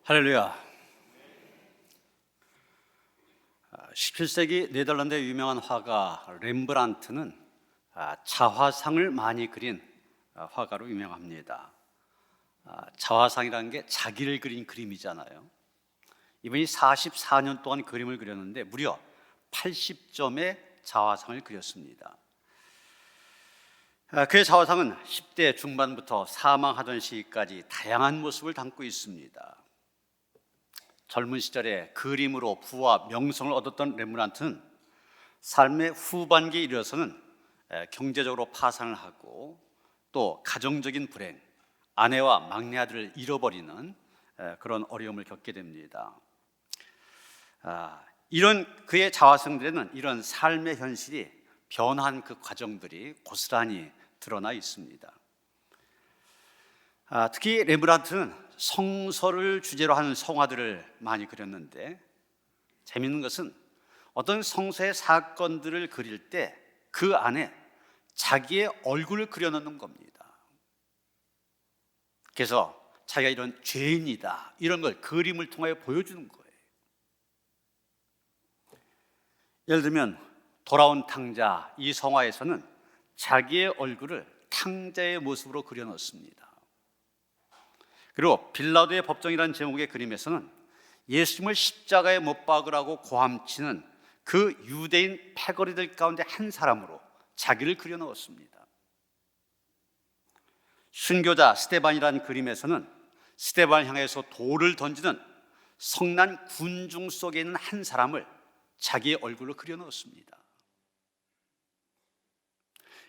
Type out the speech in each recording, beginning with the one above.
할렐루야. 17세기 네덜란드의 유명한 화가 렘브란트는 자화상을 많이 그린 화가로 유명합니다. 자화상이라는 게 자기를 그린 그림이잖아요. 이분이 44년 동안 그림을 그렸는데 무려 80점의 자화상을 그렸습니다. 그의 자화상은 10대 중반부터 사망하던 시기까지 다양한 모습을 담고 있습니다. 젊은 시절에 그림으로 부와 명성을 얻었던 렘브란트는 삶의 후반기에 이르러서는 경제적으로 파산을 하고 또 가정적인 불행, 아내와 막내 아들을 잃어버리는 그런 어려움을 겪게 됩니다. 이런 그의 자화상들에는 이런 삶의 현실이 변한 그 과정들이 고스란히 드러나 있습니다. 특히 렘브란트는 성서를 주제로 하는 성화들을 많이 그렸는데 재미있는 것은 어떤 성서의 사건들을 그릴 때 그 안에 자기의 얼굴을 그려넣는 겁니다. 그래서 자기가 이런 죄인이다 이런 걸 그림을 통하여 보여주는 거예요. 예를 들면 돌아온 탕자 이 성화에서는 자기의 얼굴을 탕자의 모습으로 그려넣습니다. 그리고 빌라도의 법정이라는 제목의 그림에서는 예수님을 십자가에 못 박으라고 고함치는 그 유대인 패거리들 가운데 한 사람으로 자기를 그려넣었습니다. 순교자 스데반이라는 그림에서는 스데반을 향해서 돌을 던지는 성난 군중 속에 있는 한 사람을 자기의 얼굴로 그려넣었습니다.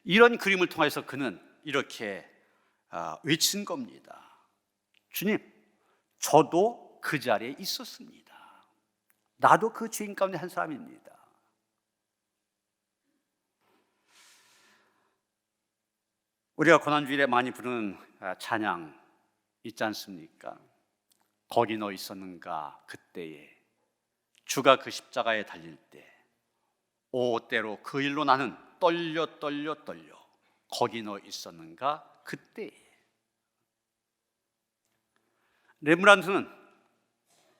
이런 그림을 통해서 그는 이렇게 외친 겁니다. 주님, 저도 그 자리에 있었습니다. 나도 그 죄인 가운데 한 사람입니다. 우리가 고난주일에 많이 부르는 찬양 있지 않습니까? 거기 너 있었는가 그때에 주가 그 십자가에 달릴 때 오 때로 그 일로 나는 떨려 거기 너 있었는가 그때에. 렘브란트는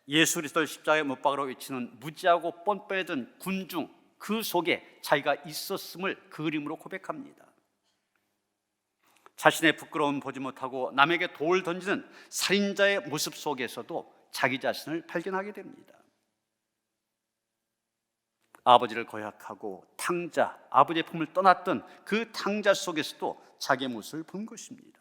예수 그리스도를 십자가에 못 박으라고 외치는 무지하고 뻔뻔해진 군중 그 속에 자기가 있었음을 그림으로 고백합니다. 자신의 부끄러움 보지 못하고 남에게 돌 던지는 살인자의 모습 속에서도 자기 자신을 발견하게 됩니다. 아버지를 고약하고 탕자, 아버지의 품을 떠났던 그 탕자 속에서도 자기의 모습을 본 것입니다.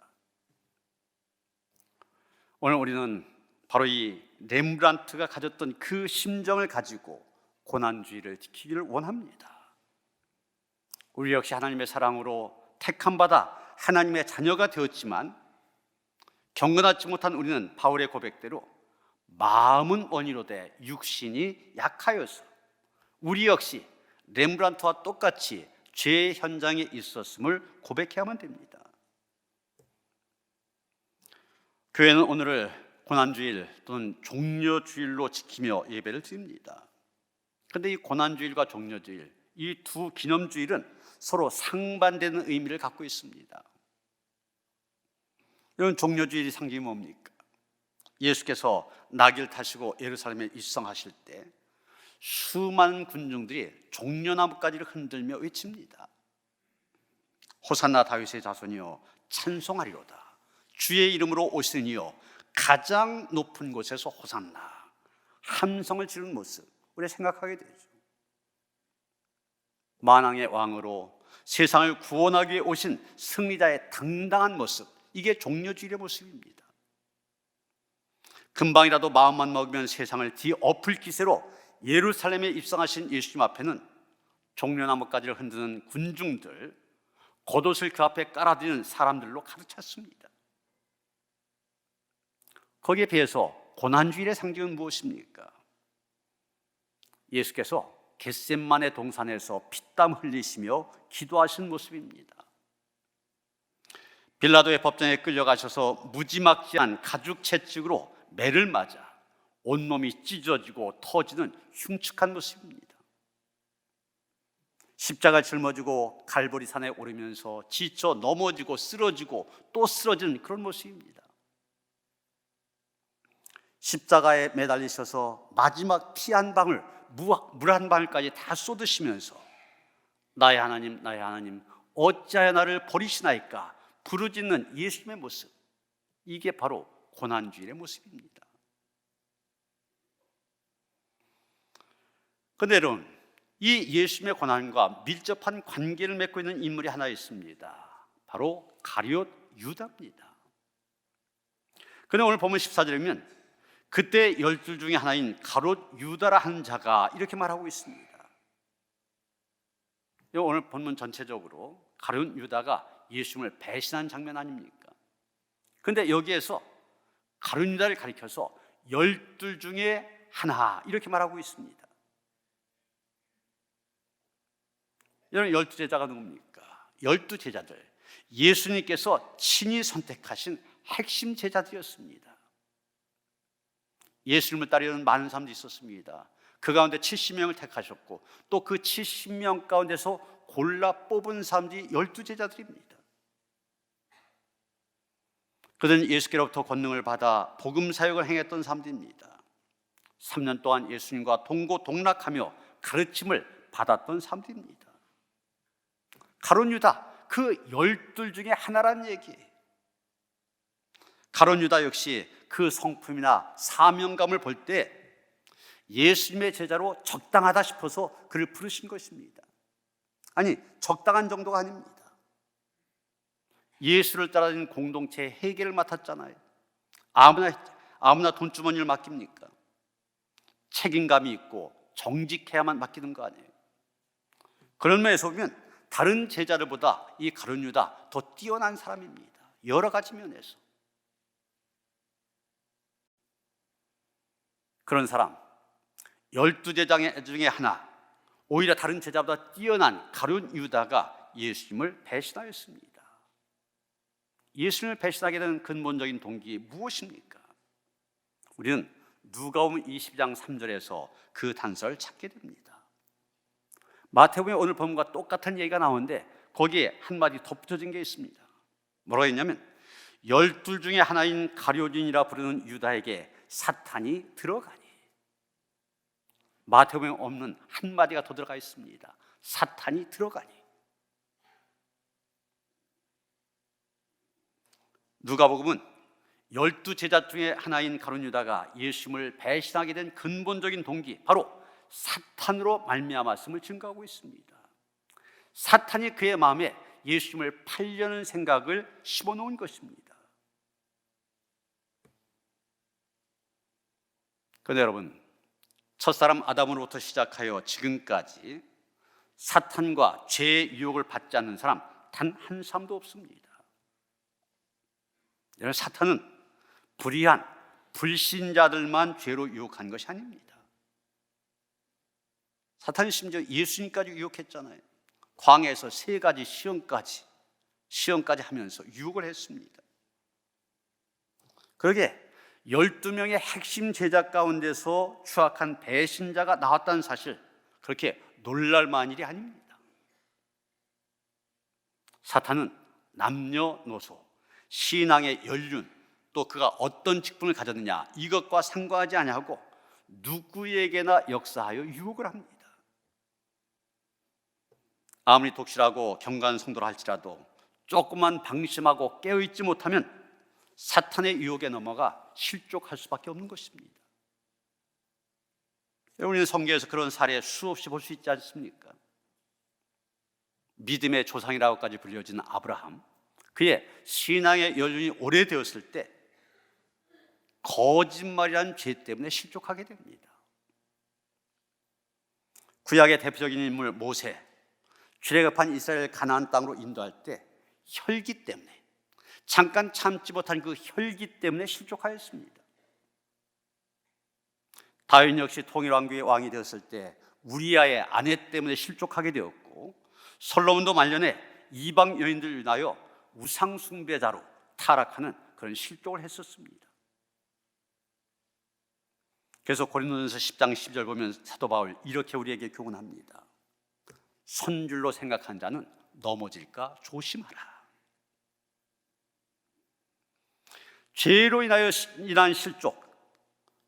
오늘 우리는 바로 이 렘브란트가 가졌던 그 심정을 가지고 고난주의를 지키기를 원합니다. 우리 역시 하나님의 사랑으로 택함받아 하나님의 자녀가 되었지만 경건하지 못한 우리는 바울의 고백대로 마음은 원이로되 육신이 약하여서 우리 역시 렘브란트와 똑같이 죄의 현장에 있었음을 고백해야만 됩니다. 교회는 오늘을 고난주일 또는 종려주일로 지키며 예배를 드립니다. 그런데 이 고난주일과 종려주일, 이 두 기념주일은 서로 상반되는 의미를 갖고 있습니다. 이런 종려주일이 상징이 뭡니까? 예수께서 나귀를 타시고 예루살렘에 입성하실 때 수많은 군중들이 종려나무가지를 흔들며 외칩니다. 호산나 다윗의 자손이여 찬송하리로다. 주의 이름으로 오시는 이여 가장 높은 곳에서 호산나 함성을 지르는 모습 우리가 생각하게 되죠. 만왕의 왕으로 세상을 구원하기 위해 오신 승리자의 당당한 모습, 이게 종려주일의 모습입니다. 금방이라도 마음만 먹으면 세상을 뒤엎을 기세로 예루살렘에 입성하신 예수님 앞에는 종려나무가지를 흔드는 군중들, 겉옷을 그 앞에 깔아드리는 사람들로 가득 찼습니다. 거기에 비해서 고난주일의 상징은 무엇입니까? 예수께서 겟셋마네 동산에서 피땀 흘리시며 기도하신 모습입니다. 빌라도의 법정에 끌려가셔서 무지막지한 가죽 채찍으로 매를 맞아 온몸이 찢어지고 터지는 흉측한 모습입니다. 십자가 짊어지고 갈보리 산에 오르면서 지쳐 넘어지고 쓰러지고 또 쓰러지는 그런 모습입니다. 십자가에 매달리셔서 마지막 피 한 방울, 물 한 방울까지 다 쏟으시면서 나의 하나님, 나의 하나님, 어찌하여 나를 버리시나이까 부르짖는 예수님의 모습, 이게 바로 고난주일의 모습입니다. 그런데 여러분, 이 예수님의 고난과 밀접한 관계를 맺고 있는 인물이 하나 있습니다. 바로 가룟 유다입니다. 그런데 오늘 본문 14절에 보면 그때 12 중에 하나인 가룟 유다라 하는 자가 이렇게 말하고 있습니다. 오늘 본문 전체적으로 가룟 유다가 예수님을 배신한 장면 아닙니까? 그런데 여기에서 가룟 유다를 가리켜서 12 중에 하나 이렇게 말하고 있습니다. 여러분, 12제자가 누굽니까? 12제자들, 예수님께서 친히 선택하신 핵심 제자들이었습니다. 예수님을 따르는 많은 사람들이 있었습니다. 그 가운데 70명을 택하셨고 또 그 70명 가운데서 골라 뽑은 사람들이 12제자들입니다. 그들은 예수께로부터 권능을 받아 복음 사역을 행했던 사람들입니다. 3년 동안 예수님과 동고동락하며 가르침을 받았던 사람들입니다. 가룟 유다, 그 12 중에 하나란 얘기예요. 가룟 유다 역시 그 성품이나 사명감을 볼 때 예수님의 제자로 적당하다 싶어서 그를 부르신 것입니다. 아니, 적당한 정도가 아닙니다. 예수를 따르는 공동체의 회계를 맡았잖아요. 아무나 돈주머니를 맡깁니까? 책임감이 있고 정직해야만 맡기는 거 아니에요. 그런 면에서 보면 다른 제자들보다 이 가룟 유다 더 뛰어난 사람입니다. 여러 가지 면에서. 그런 사람, 12제자 중에 하나, 오히려 다른 제자보다 뛰어난 가룟 유다가 예수님을 배신하였습니다. 예수님을 배신하게 된 근본적인 동기 무엇입니까? 우리는 누가복음 20장 3절에서 그 단서를 찾게 됩니다. 마태복음에 오늘 본문과 똑같은 얘기가 나오는데 거기에 한마디 덧붙여진 게 있습니다. 뭐라고 했냐면 12 중에 하나인 가룟인이라 부르는 유다에게 사탄이 들어가니. 마태복음에 없는 한마디가 더 들어가 있습니다. 사탄이 들어가니. 누가복음은 12제자 중에 하나인 가룟 유다가 예수님을 배신하게 된 근본적인 동기, 바로 사탄으로 말미암았음을 증거하고 있습니다. 사탄이 그의 마음에 예수님을 팔려는 생각을 심어놓은 것입니다. 그런데 여러분, 첫사람 아담으로부터 시작하여 지금까지 사탄과 죄의 유혹을 받지 않는 사람 단 한 사람도 없습니다. 여러분, 사탄은 불의한 불신자들만 죄로 유혹한 것이 아닙니다. 사탄이 심지어 예수님까지 유혹했잖아요. 광야에서 3가지 시험까지 하면서 유혹을 했습니다. 그러게 12명의 핵심 제자 가운데서 추악한 배신자가 나왔다는 사실, 그렇게 놀랄만한 일이 아닙니다. 사탄은 남녀노소, 신앙의 연륜, 또 그가 어떤 직분을 가졌느냐, 이것과 상관하지 아니하고 누구에게나 역사하여 유혹을 합니다. 아무리 독실하고 경건한 성도라 할지라도 조금만 방심하고 깨어있지 못하면 사탄의 유혹에 넘어가 실족할 수밖에 없는 것입니다. 우리는 성경에서 그런 사례 수없이 볼 수 있지 않습니까? 믿음의 조상이라고까지 불려진 아브라함, 그의 신앙의 연륜이 오래되었을 때 거짓말이라는 죄 때문에 실족하게 됩니다. 구약의 대표적인 인물 모세, 출애굽한 이스라엘 가나안 땅으로 인도할 때 혈기 때문에, 잠깐 참지 못한 그 혈기 때문에 실족하였습니다. 다윗 역시 통일왕국의 왕이 되었을 때 우리아의 아내 때문에 실족하게 되었고, 솔로몬도 말년에 이방 여인들을 인하여 우상 숭배자로 타락하는 그런 실족을 했었습니다. 그래서 고린도전서 10장 10절 보면 사도 바울 이렇게 우리에게 교훈합니다. 선줄로 생각한 자는 넘어질까 조심하라. 죄로 인한 실족,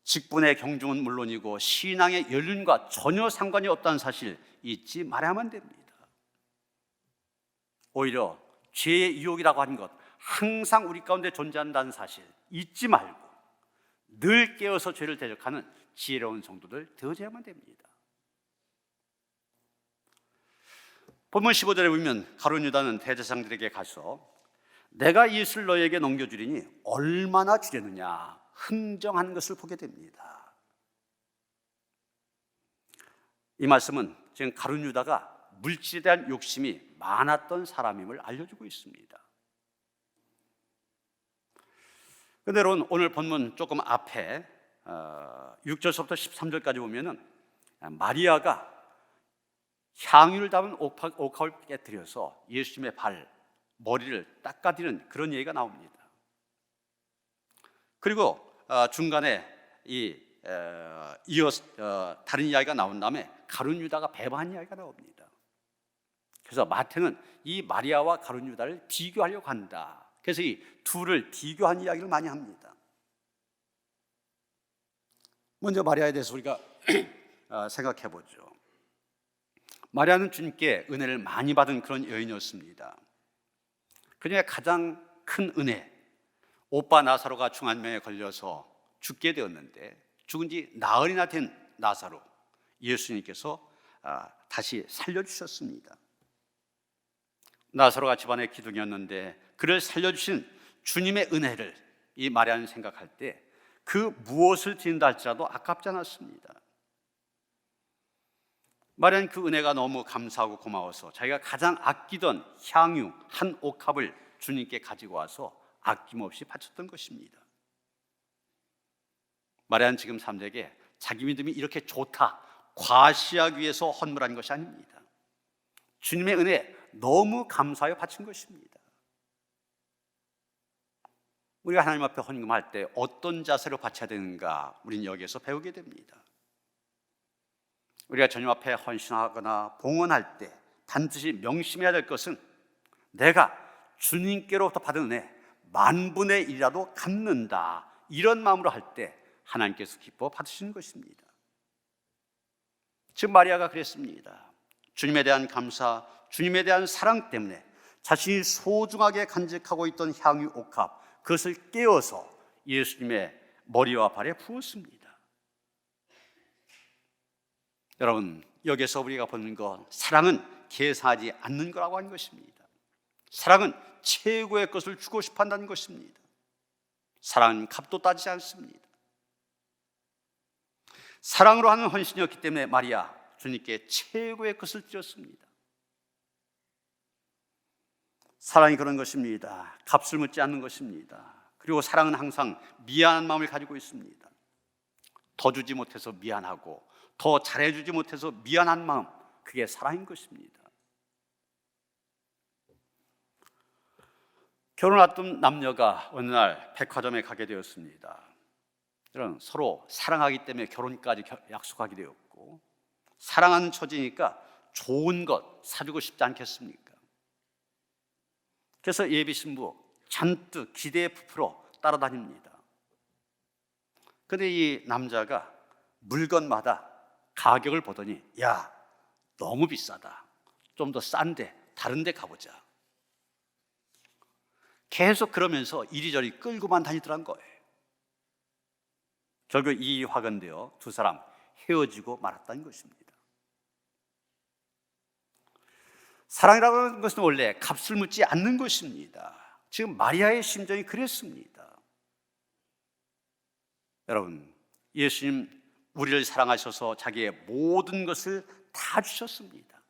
직분의 경중은 물론이고 신앙의 연륜과 전혀 상관이 없다는 사실 잊지 말아야만 됩니다. 오히려 죄의 유혹이라고 하는 것 항상 우리 가운데 존재한다는 사실 잊지 말고 늘 깨어서 죄를 대적하는 지혜로운 성도들 되어져야만 됩니다. 본문 15절에 보면 가룟 유다는 대제사장들에게 가서 내가 예수를 너에게 넘겨주리니 얼마나 주려느냐 흥정하는 것을 보게 됩니다. 이 말씀은 지금 가룟 유다가 물질에 대한 욕심이 많았던 사람임을 알려주고 있습니다. 그런데 여러분, 오늘 본문 조금 앞에 6절서부터 13절까지 보면은 마리아가 향유를 담은 옥합을 깨뜨려서 예수님의 머리를 닦아드리는 그런 얘기가 나옵니다. 그리고 중간에 다른 이야기가 나온 다음에 가룟 유다가 배반한 이야기가 나옵니다. 그래서 마태는 이 마리아와 가룟 유다를 비교하려고 한다. 그래서 이 둘을 비교한 이야기를 많이 합니다. 먼저 마리아에 대해서 우리가 생각해 보죠. 마리아는 주님께 은혜를 많이 받은 그런 여인이었습니다. 그녀의 가장 큰 은혜, 오빠 나사로가 중환병에 걸려서 죽게 되었는데 죽은 지 나흘이나 된 나사로 예수님께서 다시 살려주셨습니다. 나사로가 집안의 기둥이었는데 그를 살려주신 주님의 은혜를 이 마리아는 생각할 때 그 무엇을 드린다 할지라도 아깝지 않았습니다. 마리아는 그 은혜가 너무 감사하고 고마워서 자기가 가장 아끼던 향유 한 옥합을 주님께 가지고 와서 아낌없이 바쳤던 것입니다. 마리아는 지금 사람들에게 자기 믿음이 이렇게 좋다 과시하기 위해서 헌물한 것이 아닙니다. 주님의 은혜 너무 감사하여 바친 것입니다. 우리가 하나님 앞에 헌금할 때 어떤 자세로 바쳐야 되는가 우리는 여기에서 배우게 됩니다. 우리가 주님 앞에 헌신하거나 봉헌할 때 반드시 명심해야 될 것은 내가 주님께로부터 받은 은혜 만분의 1이라도 갚는다, 이런 마음으로 할 때 하나님께서 기뻐 받으시는 것입니다. 지금 마리아가 그랬습니다. 주님에 대한 감사, 주님에 대한 사랑 때문에 자신이 소중하게 간직하고 있던 향유 옥합, 그것을 깨어서 예수님의 머리와 발에 부었습니다. 여러분, 여기서 우리가 보는 것, 사랑은 계산하지 않는 거라고 하는 것입니다. 사랑은 최고의 것을 주고 싶어 한다는 것입니다. 사랑은 값도 따지지 않습니다. 사랑으로 하는 헌신이었기 때문에 마리아, 주님께 최고의 것을 드렸습니다. 사랑이 그런 것입니다. 값을 묻지 않는 것입니다. 그리고 사랑은 항상 미안한 마음을 가지고 있습니다. 더 주지 못해서 미안하고 더 잘해주지 못해서 미안한 마음, 그게 사랑인 것입니다. 결혼 앞둔 남녀가 어느 날 백화점에 가게 되었습니다. 이런 서로 사랑하기 때문에 결혼까지 약속하게 되었고, 사랑하는 처지니까 좋은 것 사주고 싶지 않겠습니까? 그래서 예비 신부 잔뜩 기대에 부풀어 따라다닙니다. 그런데 이 남자가 물건마다 가격을 보더니, 야, 너무 비싸다, 좀 더 싼데 다른 데 가보자. 계속 그러면서 이리저리 끌고만 다니더란 거예요. 결국 이 화근되어 두 사람 헤어지고 말았다는 것입니다. 사랑이라고 하는 것은 원래 값을 묻지 않는 것입니다. 지금 마리아의 심정이 그랬습니다. 여러분, 예수님 우리를 사랑하셔서 자기의 모든 것을 다 주셨습니다.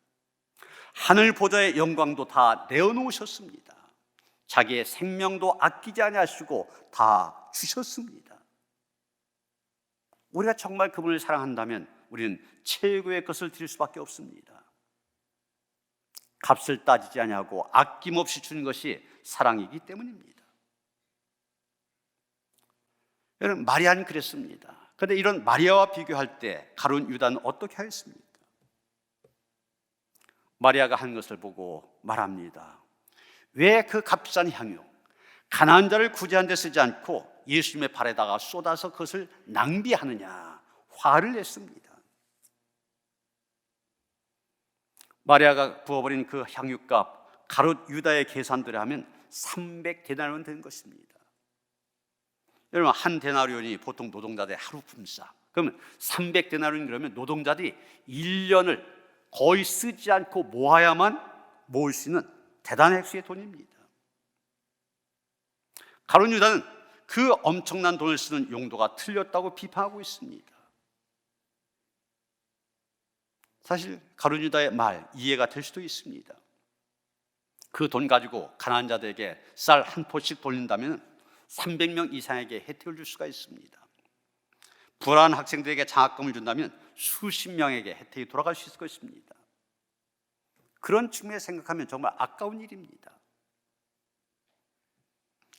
하늘 보좌의 영광도 다 내어놓으셨습니다. 자기의 생명도 아끼지 아니하시고 다 주셨습니다. 우리가 정말 그분을 사랑한다면 우리는 최고의 것을 드릴 수밖에 없습니다. 값을 따지지 아니하고 아낌없이 주는 것이 사랑이기 때문입니다. 여러분, 마리아는 그랬습니다. 그런데 이런 마리아와 비교할 때 가룟 유다는 어떻게 하였습니까? 마리아가 한 것을 보고 말합니다. 왜 그 값비싼 향유, 가난한 자를 구제하는 데 쓰지 않고 예수님의 발에다가 쏟아서 그것을 낭비하느냐 화를 냈습니다. 마리아가 부어버린 그 향유값 가롯 유다의 계산대로 하면 300데나리온 된 것입니다. 여러분, 한 데나리온이 보통 노동자들의 하루 품삯. 그러면 300데나리온 그러면 노동자들이 1년을 거의 쓰지 않고 모아야만 모을 수 있는 대단한 액수의 돈입니다. 가룟 유다는 그 엄청난 돈을 쓰는 용도가 틀렸다고 비판하고 있습니다. 사실 가룟 유다의 말 이해가 될 수도 있습니다. 그 돈 가지고 가난한 자들에게 쌀 한 포씩 돌린다면 300명 이상에게 혜택을 줄 수가 있습니다. 불안한 학생들에게 장학금을 준다면 수십 명에게 혜택이 돌아갈 수 있을 것입니다. 그런 측면에서 생각하면 정말 아까운 일입니다.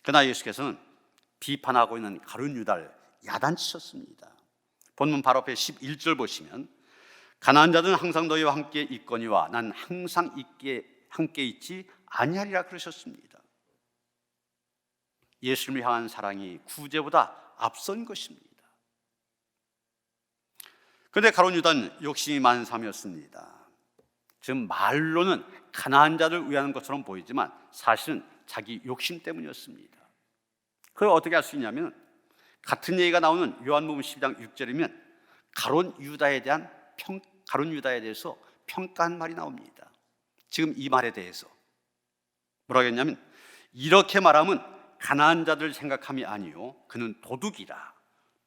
그러나 예수께서는 비판하고 있는 가룟 유다를 야단치셨습니다. 본문 바로 앞에 11절 보시면 가난한 자들은 항상 너희와 함께 있거니와 난 항상 함께 있지 아니하리라 그러셨습니다. 예수님을 향한 사랑이 구제보다 앞선 것입니다. 그런데 가룟 유다는 욕심이 많은 사람이었습니다. 지금 말로는 가난한 자를 위하는 것처럼 보이지만 사실은 자기 욕심 때문이었습니다. 그걸 어떻게 할 수 있냐면 같은 얘기가 나오는 요한복음 12장 6절이면 가룟 유다에 대해서 평가한 말이 나옵니다. 지금 이 말에 대해서 뭐라고 했냐면 이렇게 말하면 가난한 자들 생각함이 아니요 그는 도둑이라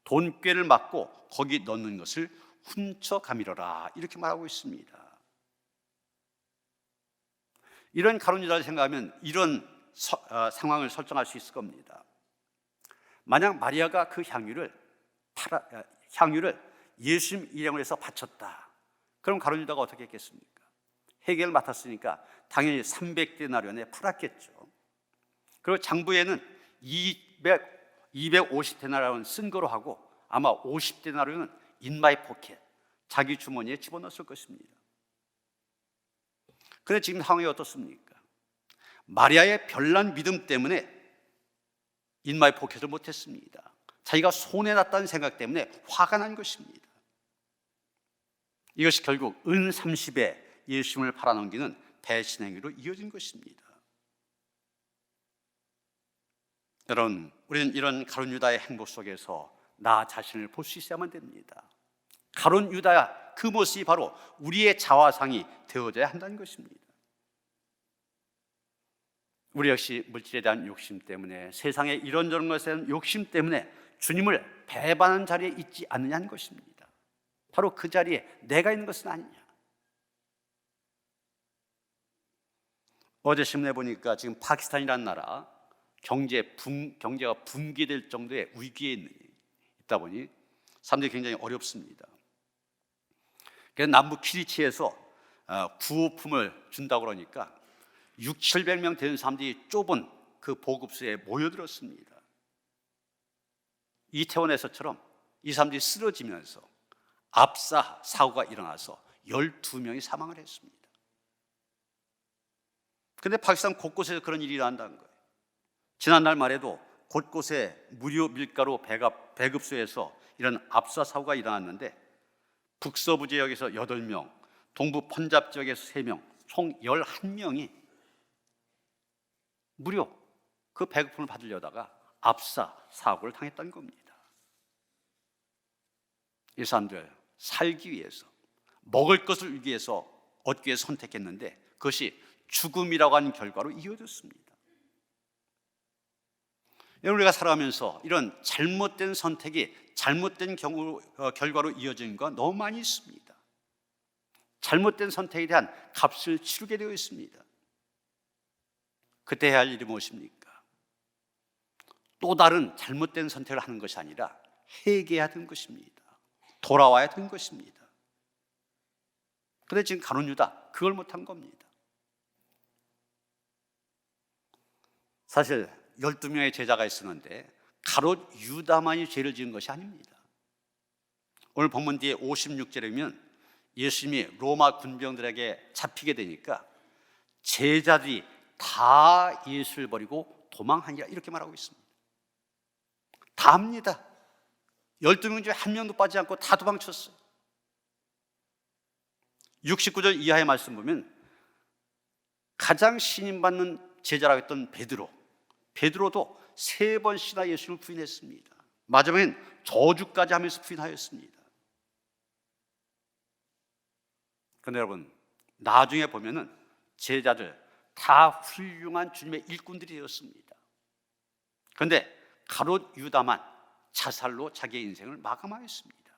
돈꾀를 맞고 거기 넣는 것을 훔쳐가미러라 이렇게 말하고 있습니다. 이런 가룟 유다를 생각하면 이런 상황을 설정할 수 있을 겁니다. 만약 마리아가 그 향유를 예수님 일행을 해서 바쳤다. 그럼 가룟 유다가 어떻게 했겠습니까? 회계를 맡았으니까 당연히 300데나리온에 팔았겠죠. 그리고 장부에는 250데나리온 쓴 거로 하고 아마 50데나리온은 인마이 포켓, 자기 주머니에 집어넣었을 것입니다. 그런데 지금 상황이 어떻습니까? 마리아의 별난 믿음 때문에 인마이 포켓을 못했습니다. 자기가 손해났다는 생각 때문에 화가 난 것입니다. 이것이 결국 은 30에 예수님을 팔아넘기는 배신행위로 이어진 것입니다. 여러분, 우리는 이런 가룟 유다의 행보 속에서 나 자신을 볼 수 있어야만 됩니다. 가룟 유다야 그 모습이 바로 우리의 자화상이 되어져야 한다는 것입니다. 우리 역시 물질에 대한 욕심 때문에 세상의 이런저런 것에 대한 욕심 때문에 주님을 배반하는 자리에 있지 않느냐는 것입니다. 바로 그 자리에 내가 있는 것은 아니냐. 어제 신문에 보니까 지금 파키스탄이라는 나라 경제가 붕괴될 정도의 위기에 있다 보니 사람들이 굉장히 어렵습니다. 그래서 남부 키리치에서 구호품을 준다고 그러니까 600~700명 되는 사람들이 좁은 그 보급소에 모여들었습니다. 이태원에서처럼 이 사람들이 쓰러지면서 압사 사고가 일어나서 12명이 사망을 했습니다. 그런데 파키스탄 곳곳에서 그런 일이 일어난다는 거예요. 지난달 말에도 곳곳에 무료 밀가루 배급소에서 이런 압사 사고가 일어났는데 북서부 지역에서 8명, 동부 펀잡 지역에서 3명, 총 11명이 무료 그 배급품을 받으려다가 압사 사고를 당했다는 겁니다. 이 사람들 살기 위해서 먹을 것을 위해서 얻기 위해서 선택했는데 그것이 죽음이라고 하는 결과로 이어졌습니다. 우리가 살아가면서 이런 잘못된 선택이 잘못된 결과로 이어진 건 너무 많이 있습니다. 잘못된 선택에 대한 값을 치르게 되어 있습니다. 그때 해야 할 일이 무엇입니까? 또 다른 잘못된 선택을 하는 것이 아니라 회개해야 되는 것입니다. 돌아와야 되는 것입니다. 그런데 지금 가룟 유다 그걸 못한 겁니다. 사실 12명의 제자가 있었는데 가롯 유다만이 죄를 지은 것이 아닙니다. 오늘 본문 뒤에 56절이면 예수님이 로마 군병들에게 잡히게 되니까 제자들이 다 예수를 버리고 도망하니라 이렇게 말하고 있습니다. 다 합니다. 12명 중에 한 명도 빠지지 않고 다 도망쳤어요. 69절 이하의 말씀 보면 가장 신임받는 제자라고 했던 베드로도 3번씩이나 예수님을 부인했습니다. 마지막엔 저주까지 하면서 부인하였습니다. 그런데 여러분, 나중에 보면은 제자들 다 훌륭한 주님의 일꾼들이었습니다. 그런데 가롯 유다만 자살로 자기의 인생을 마감하였습니다.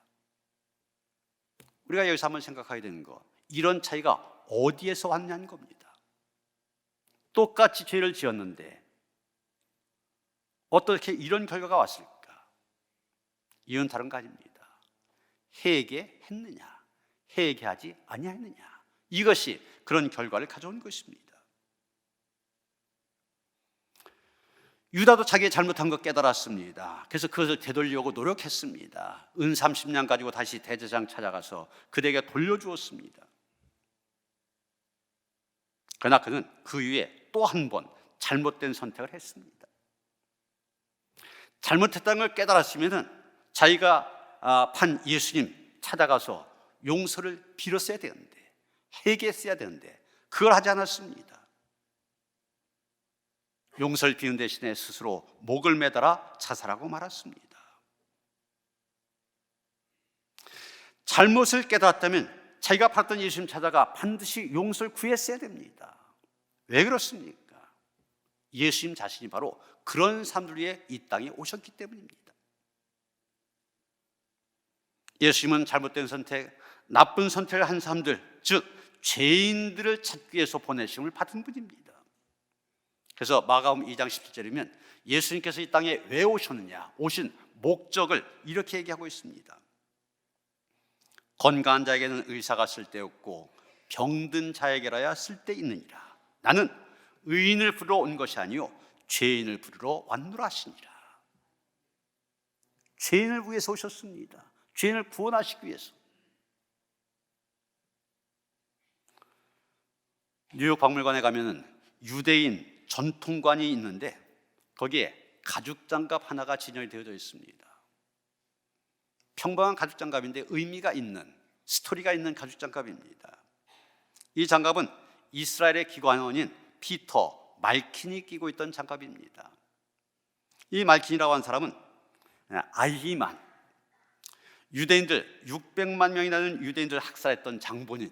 우리가 여기서 한번 생각해야 되는 거, 이런 차이가 어디에서 왔냐는 겁니다. 똑같이 죄를 지었는데 어떻게 이런 결과가 왔을까? 이유는 다른 거 아닙니다. 회개했느냐, 회개하지 아니하느냐, 이것이 그런 결과를 가져온 것입니다. 유다도 자기의 잘못한 것 깨달았습니다. 그래서 그것을 되돌리려고 노력했습니다. 은 30냥 가지고 다시 대제사장 찾아가서 그들에게 돌려주었습니다. 그러나 그는 그 이후에 또 한 번 잘못된 선택을 했습니다. 잘못했다는 걸 깨달았으면 자기가 판 예수님 찾아가서 용서를 빌었어야 되는데, 회개했어야 되는데 그걸 하지 않았습니다. 용서를 비는 대신에 스스로 목을 매달아 자살하고 말았습니다. 잘못을 깨달았다면 자기가 봤던 예수님 찾아가 반드시 용서를 구했어야 됩니다. 왜 그렇습니까? 예수님 자신이 바로 그런 사람들 위해 이 땅에 오셨기 때문입니다. 예수님은 잘못된 선택, 나쁜 선택을 한 사람들, 즉 죄인들을 찾기 위해서 보내심을 받은 분입니다. 그래서 마가복음 2장 17절이면 예수님께서 이 땅에 왜 오셨느냐, 오신 목적을 이렇게 얘기하고 있습니다. 건강한 자에게는 의사가 쓸데없고 병든 자에게라야 쓸데있느니라. 나는 의인을 부르러 온 것이 아니요 죄인을 부르러 왔노라 하시니라. 죄인을 위해서 오셨습니다. 죄인을 구원하시기 위해서. 뉴욕 박물관에 가면 유대인 전통관이 있는데 거기에 가죽장갑 하나가 진열이 되어져 있습니다. 평범한 가죽장갑인데 의미가 있는, 스토리가 있는 가죽장갑입니다. 이 장갑은 이스라엘의 기관원인 피터 말킨이 끼고 있던 장갑입니다. 이 말킨이라고 하는 사람은 아히만, 유대인들 600만 명이 나는 유대인들을 학살했던 장본인,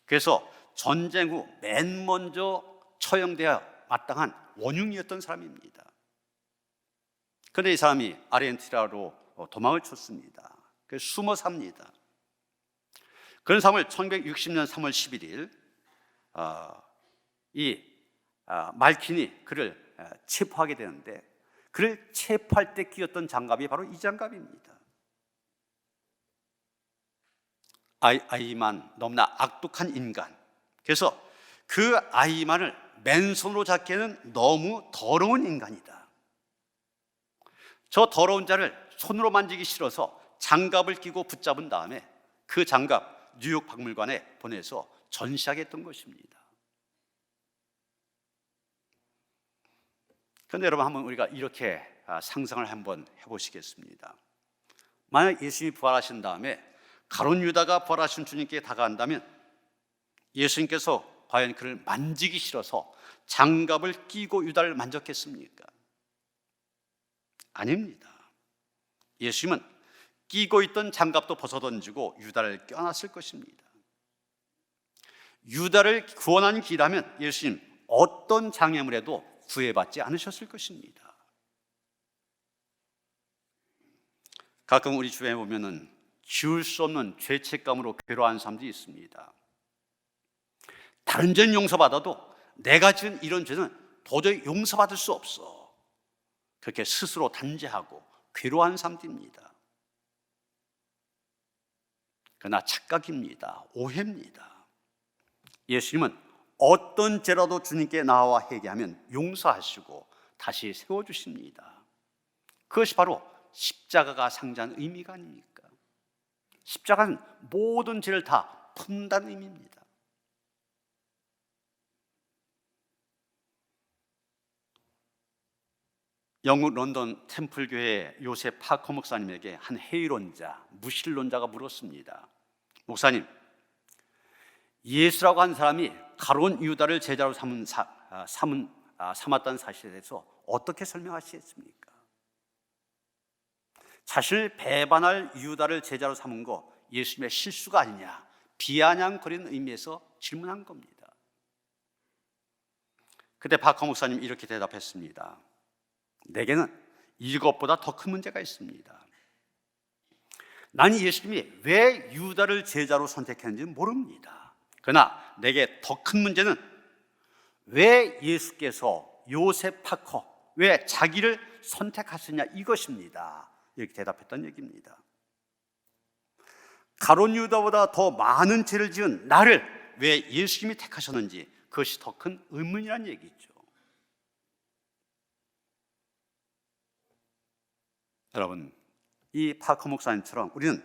그래서 전쟁 후 맨 먼저 처형되어 마땅한 원흉이었던 사람입니다. 그런데 이 사람이 아르헨티나로 도망을 쳤습니다. 그래서 숨어 삽니다. 그런 사람을 1960년 3월 11일 말킨이 그를 체포하게 되는데, 그를 체포할 때 끼었던 장갑이 바로 이 장갑입니다. 아이만, 너무나 악독한 인간. 그래서 그 아이만을 맨손으로 잡기에는 너무 더러운 인간이다. 저 더러운 자를 손으로 만지기 싫어서 장갑을 끼고 붙잡은 다음에 그 장갑 뉴욕 박물관에 보내서 전시하게 했던 것입니다. 그런데 여러분, 한번 우리가 이렇게 상상을 한번 해보시겠습니다. 만약 예수님이 부활하신 다음에 가룟 유다가 부활하신 주님께 다가간다면 예수님께서 과연 그를 만지기 싫어서 장갑을 끼고 유다를 만졌겠습니까? 아닙니다. 예수님은 끼고 있던 장갑도 벗어던지고 유다를 껴안았을 것입니다. 유다를 구원한 길이라면 예수님 어떤 장애물에도 구애받지 않으셨을 것입니다. 가끔 우리 주변에 보면은 지울 수 없는 죄책감으로 괴로워하는 사람들이 있습니다. 다른 죄는 용서받아도 내가 지은 이런 죄는 도저히 용서받을 수 없어, 그렇게 스스로 단죄하고 괴로워하는 사람들입니다. 그러나 착각입니다. 오해입니다. 예수님은 어떤 죄라도 주님께 나와 회개하면 용서하시고 다시 세워주십니다. 그것이 바로 십자가가 상징하는 의미가 아닙니까? 십자가는 모든 죄를 다 푼다는 의미입니다. 영국 런던 템플교회 요셉 파커 목사님에게 한 회의론자, 무신론자가 물었습니다. 목사님, 예수라고 한 사람이 가룟 유다를 제자로 삼았다는 사실에 대해서 어떻게 설명하시겠습니까? 자신을 배반할 유다를 제자로 삼은 거 예수님의 실수가 아니냐, 비아냥거리는 의미에서 질문한 겁니다. 그때 파커 목사님 이렇게 대답했습니다. 내게는 이것보다 더 큰 문제가 있습니다. 나는 예수님이 왜 유다를 제자로 선택했는지 모릅니다. 그러나 내게 더 큰 문제는 왜 예수께서 요셉 파커, 왜 자기를 선택하셨냐 이것입니다. 이렇게 대답했던 얘기입니다. 가룟 유다보다 더 많은 죄를 지은 나를 왜 예수님이 택하셨는지 그것이 더 큰 의문이라는 얘기죠. 여러분, 이 파커 목사님처럼 우리는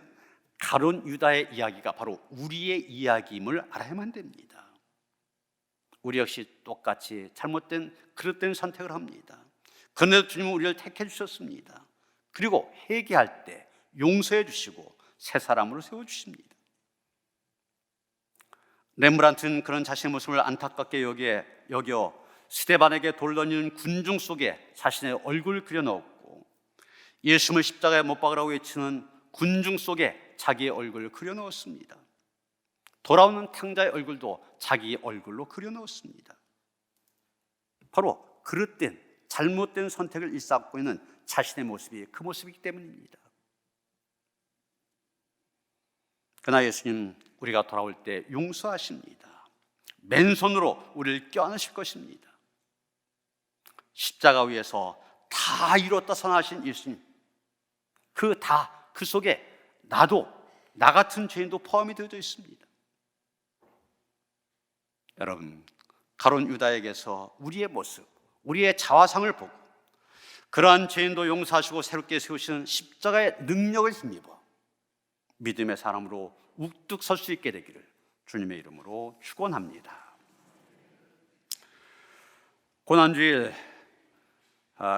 가룟 유다의 이야기가 바로 우리의 이야기임을 알아야만 됩니다. 우리 역시 똑같이 잘못된 그릇된 선택을 합니다. 그런데도 주님은 우리를 택해 주셨습니다. 그리고 회개할 때 용서해 주시고 새 사람으로 세워주십니다. 렘브란트는 그런 자신의 모습을 안타깝게 여겨 스데반에게 돌 던지는 군중 속에 자신의 얼굴을 그려넣었고, 예수님을 십자가에 못 박으라고 외치는 군중 속에 자기의 얼굴을 그려넣었습니다. 돌아오는 탕자의 얼굴도 자기 얼굴로 그려넣었습니다. 바로 그릇된 잘못된 선택을 일삼고 있는 자신의 모습이 그 모습이기 때문입니다. 그러나 예수님 우리가 돌아올 때 용서하십니다. 맨손으로 우리를 껴안으실 것입니다. 십자가 위에서 다 이뤘다 선하신 예수님, 그 속에 나도, 나 같은 죄인도 포함이 되어져 있습니다. 여러분, 가룟 유다에게서 우리의 모습, 우리의 자화상을 보고 그러한 죄인도 용서하시고 새롭게 세우시는 십자가의 능력을 힘입어 믿음의 사람으로 우뚝 설 수 있게 되기를 주님의 이름으로 축원합니다. 고난주일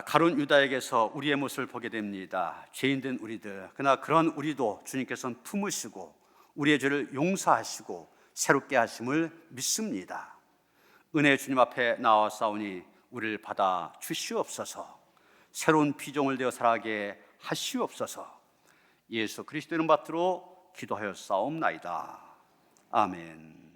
가룟 유다에게서 우리의 모습을 보게 됩니다. 죄인된 우리들, 그러나 그런 우리도 주님께서는 품으시고 우리의 죄를 용서하시고 새롭게 하심을 믿습니다. 은혜의 주님 앞에 나와 싸우니 우리를 받아 주시옵소서. 새로운 피조물 되어 살아가게 하시옵소서. 예수 그리스도 이름 받들어 기도하여 싸움나이다. 아멘.